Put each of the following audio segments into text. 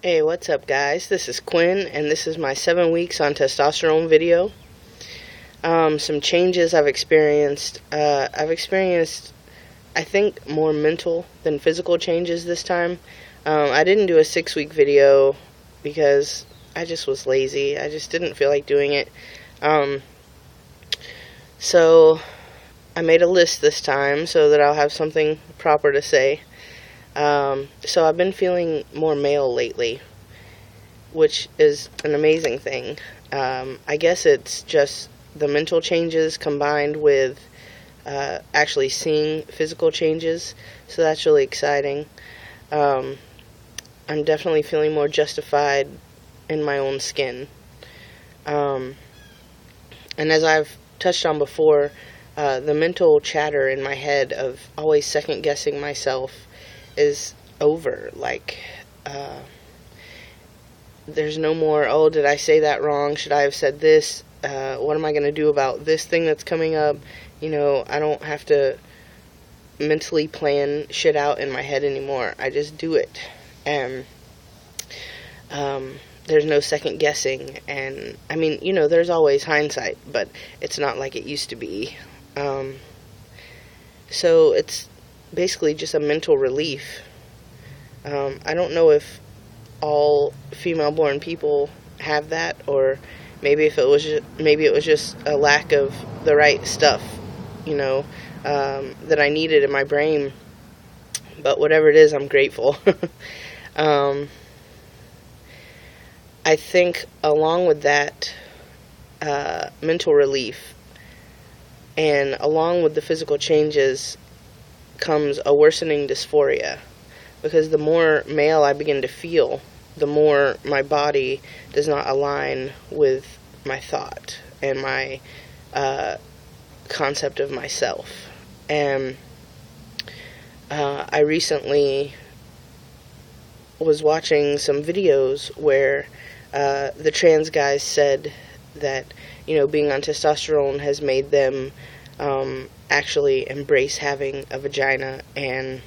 Hey, what's up, guys? This is Quinn, and this is my 7 weeks on testosterone video. Some changes I've experienced. I think, more mental than physical changes this time. I didn't do a 6-week video because I just was lazy. I just didn't feel like doing it. So I made a list this time so that I'll have something proper to say. So I've been feeling more male lately, which is an amazing thing. I guess it's just the mental changes combined with actually seeing physical changes, so that's really exciting. I'm definitely feeling more justified in my own skin. And as I've touched on before, the mental chatter in my head of always second-guessing myself is over. There's no more, oh, did I say that wrong? Should I have said this? What am I going to do about this thing that's coming up? I don't have to mentally plan shit out in my head anymore. I just do it. And there's no second guessing. And, there's always hindsight, but it's not like it used to be. So it's basically just a mental relief. I don't know if all female-born people have that, or maybe it was just a lack of the right stuff, that I needed in my brain. But whatever it is, I'm grateful. I think along with that mental relief and along with the physical changes comes a worsening dysphoria, because the more male I begin to feel, the more my body does not align with my thought and my concept of myself. And I recently was watching some videos where the trans guys said that, being on testosterone has made them actually embrace having a vagina, and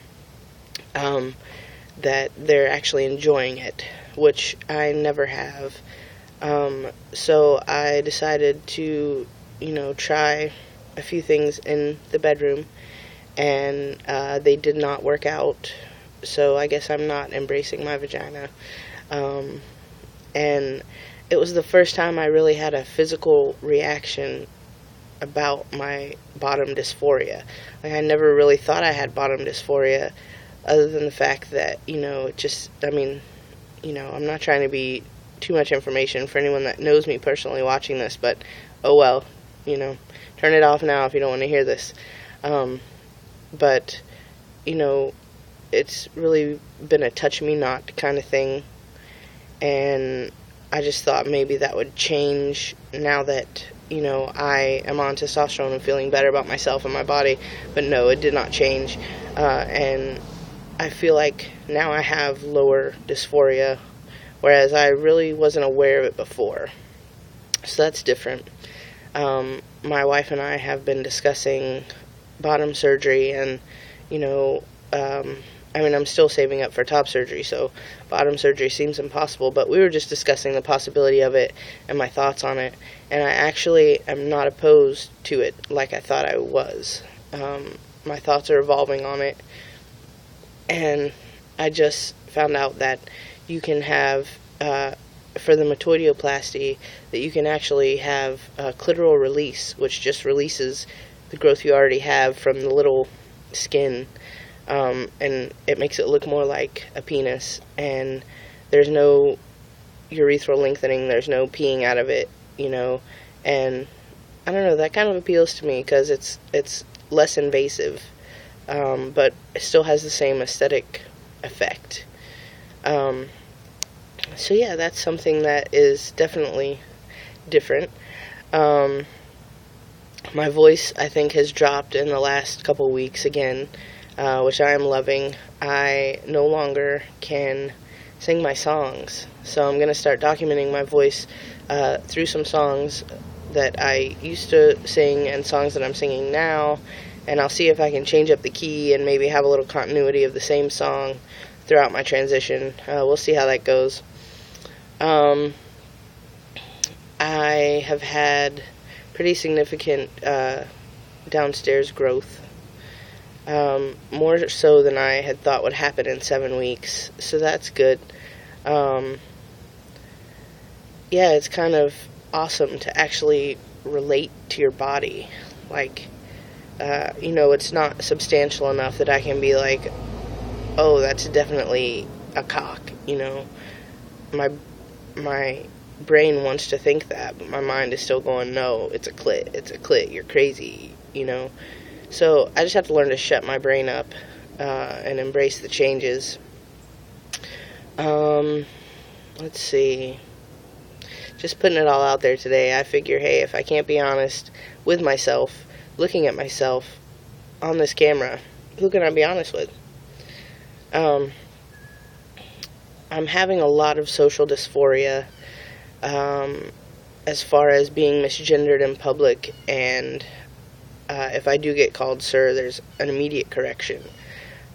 that they're actually enjoying it, which I never have. So I decided to, try a few things in the bedroom, and they did not work out. So I guess I'm not embracing my vagina. And it was the first time I really had a physical reaction about my bottom dysphoria. I never really thought I had bottom dysphoria, other than the fact that, I'm not trying to be too much information for anyone that knows me personally watching this, but oh well, turn it off now if you don't want to hear this. But, it's really been a touch-me-not kind of thing, and I just thought maybe that would change now that, I am on testosterone and feeling better about myself and my body. But no, it did not change, and I feel like now I have lower dysphoria, whereas I really wasn't aware of it before. So that's different. My wife and I have been discussing bottom surgery, and, I'm still saving up for top surgery, so bottom surgery seems impossible, but we were just discussing the possibility of it and my thoughts on it, and I actually am not opposed to it like I thought I was. My thoughts are evolving on it, and I just found out that you can have, for the metoidioplasty, that you can actually have a clitoral release, which just releases the growth you already have from the little skin, and it makes it look more like a penis, and there's no urethral lengthening, there's no peeing out of it, and I don't know, that kind of appeals to me because it's less invasive, but it still has the same aesthetic effect. So yeah, that's something that is definitely different. My voice, I think, has dropped in the last couple weeks again, which I am loving. I no longer can sing my songs, so I'm going to start documenting my voice through some songs that I used to sing and songs that I'm singing now, and I'll see if I can change up the key and maybe have a little continuity of the same song. throughout my transition. We'll see how that goes. I have had pretty significant downstairs growth, more so than I had thought would happen in 7 weeks, so that's good. Yeah, it's kind of awesome to actually relate to your body. Like, it's not substantial enough that I can be like, oh, that's definitely a cock, My brain wants to think that, but my mind is still going, no, it's a clit, you're crazy, So I just have to learn to shut my brain up and embrace the changes. Let's see. Just putting it all out there today. I figure, hey, if I can't be honest with myself, looking at myself on this camera, who can I be honest with? I'm having a lot of social dysphoria as far as being misgendered in public, and if I do get called sir, there's an immediate correction.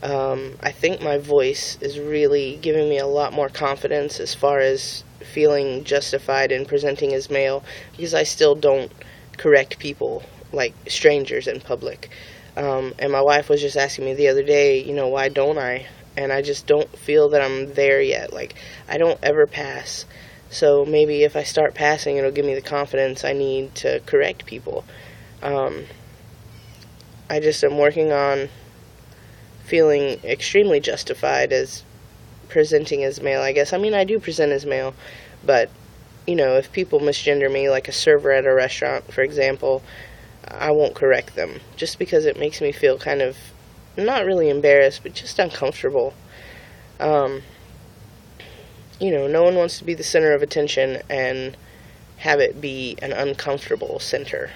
I think my voice is really giving me a lot more confidence as far as feeling justified in presenting as male, because I still don't correct people like strangers in public. And my wife was just asking me the other day, why don't I? And I just don't feel that I'm there yet. Like, I don't ever pass. So maybe if I start passing, it'll give me the confidence I need to correct people. I just am working on feeling extremely justified as presenting as male, I guess. I mean, I do present as male, but, if people misgender me, like a server at a restaurant, for example, I won't correct them, just because it makes me feel kind of, not really embarrassed, but just uncomfortable. No one wants to be the center of attention and have it be an uncomfortable center.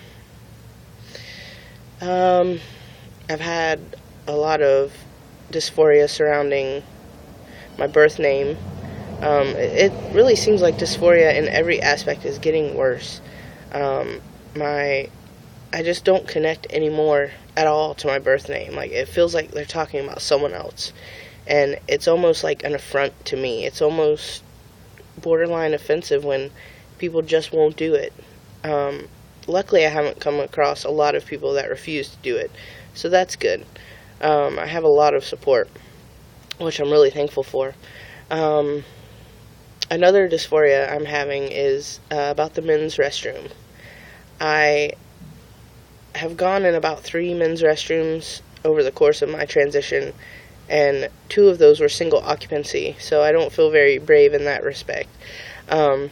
I've had a lot of dysphoria surrounding my birth name. It really seems like dysphoria in every aspect is getting worse. I just don't connect anymore at all to my birth name. Like, it feels like they're talking about someone else, and it's almost like an affront to me. It's almost borderline offensive when people just won't do it. Luckily, I haven't come across a lot of people that refuse to do it, so that's good. I have a lot of support, which I'm really thankful for. Another dysphoria I'm having is about the men's restroom. I have gone in about 3 men's restrooms over the course of my transition, and 2 of those were single occupancy, so I don't feel very brave in that respect. And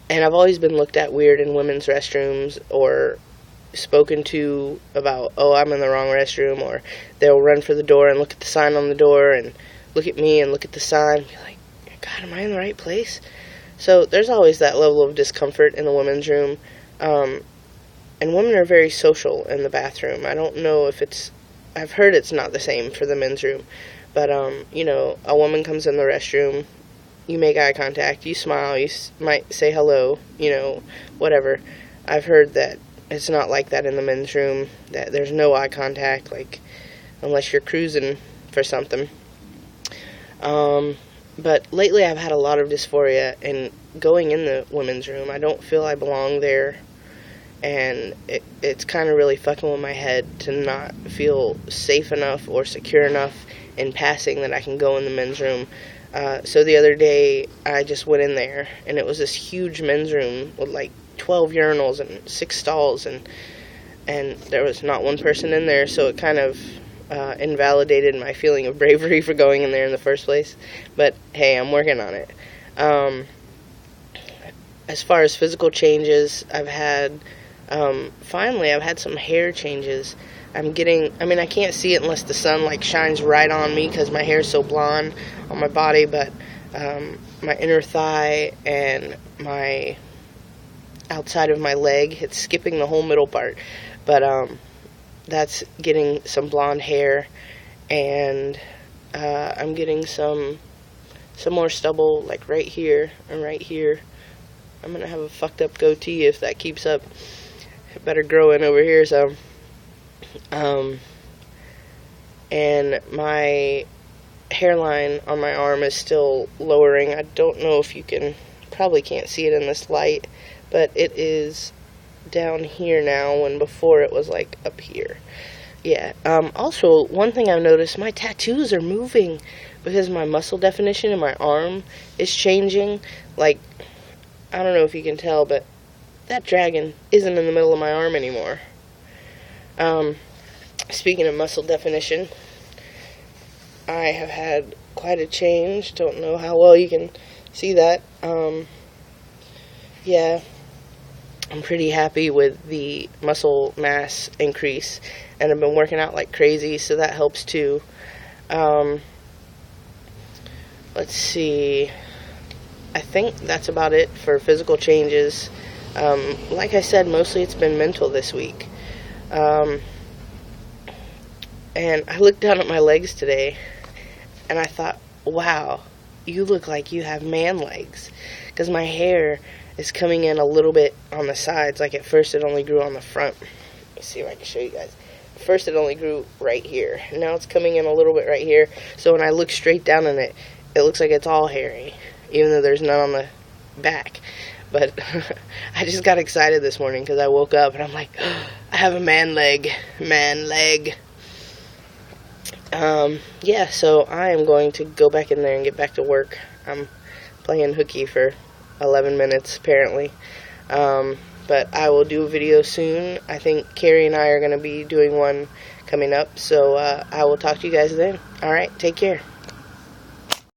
I've always been looked at weird in women's restrooms, or spoken to about, oh, I'm in the wrong restroom, or they'll run for the door and look at the sign on the door and look at me and look at the sign and be like, God, am I in the right place? So there's always that level of discomfort in the women's room. And women are very social in the bathroom. I don't know if I've heard it's not the same for the men's room. But, a woman comes in the restroom, you make eye contact, you smile, you might say hello, whatever. I've heard that it's not like that in the men's room, that there's no eye contact, like, unless you're cruising for something. But lately I've had a lot of dysphoria, and going in the women's room, I don't feel I belong there, and it's kind of really fucking with my head to not feel safe enough or secure enough in passing that I can go in the men's room. So the other day, I just went in there, and it was this huge men's room with like 12 urinals and 6 stalls, and there was not one person in there, so it kind of invalidated my feeling of bravery for going in there in the first place. But hey, I'm working on it. As far as physical changes, finally I've had some hair changes. I can't see it unless the sun shines right on me because my hair is so blonde on my body, but my inner thigh and my outside of my leg, it's skipping the whole middle part, but that's getting some blonde hair, and I'm getting some more stubble right here and right here. I'm gonna have a fucked up goatee if that keeps up. It better grow in over here some. And my hairline on my arm is still lowering. I don't know if you can, probably can't see it in this light, but it is down here now when before it was like up here. Yeah. Also, one thing I've noticed, my tattoos are moving because my muscle definition in my arm is changing. Like, I don't know if you can tell, but that dragon isn't in the middle of my arm anymore. Speaking of muscle definition, I have had quite a change. Don't know how well you can see that. Yeah, I'm pretty happy with the muscle mass increase, and I've been working out like crazy, so that helps too. Let's see. I think that's about it for physical changes. Like I said, mostly it's been mental this week. And I looked down at my legs today, and I thought, wow, you look like you have man legs. Because my hair is coming in a little bit on the sides. Like at first it only grew on the front. Let me see if I can show you guys. At first it only grew right here. Now it's coming in a little bit right here. So when I look straight down in it, it looks like it's all hairy, even though there's none on the back. But I just got excited this morning because I woke up and I'm like, oh, I have a man leg. Yeah, so I am going to go back in there and get back to work. I'm playing hooky for 11 minutes apparently. But I will do a video soon. I think Carrie and I are going to be doing one coming up. So I will talk to you guys then. Alright, take care.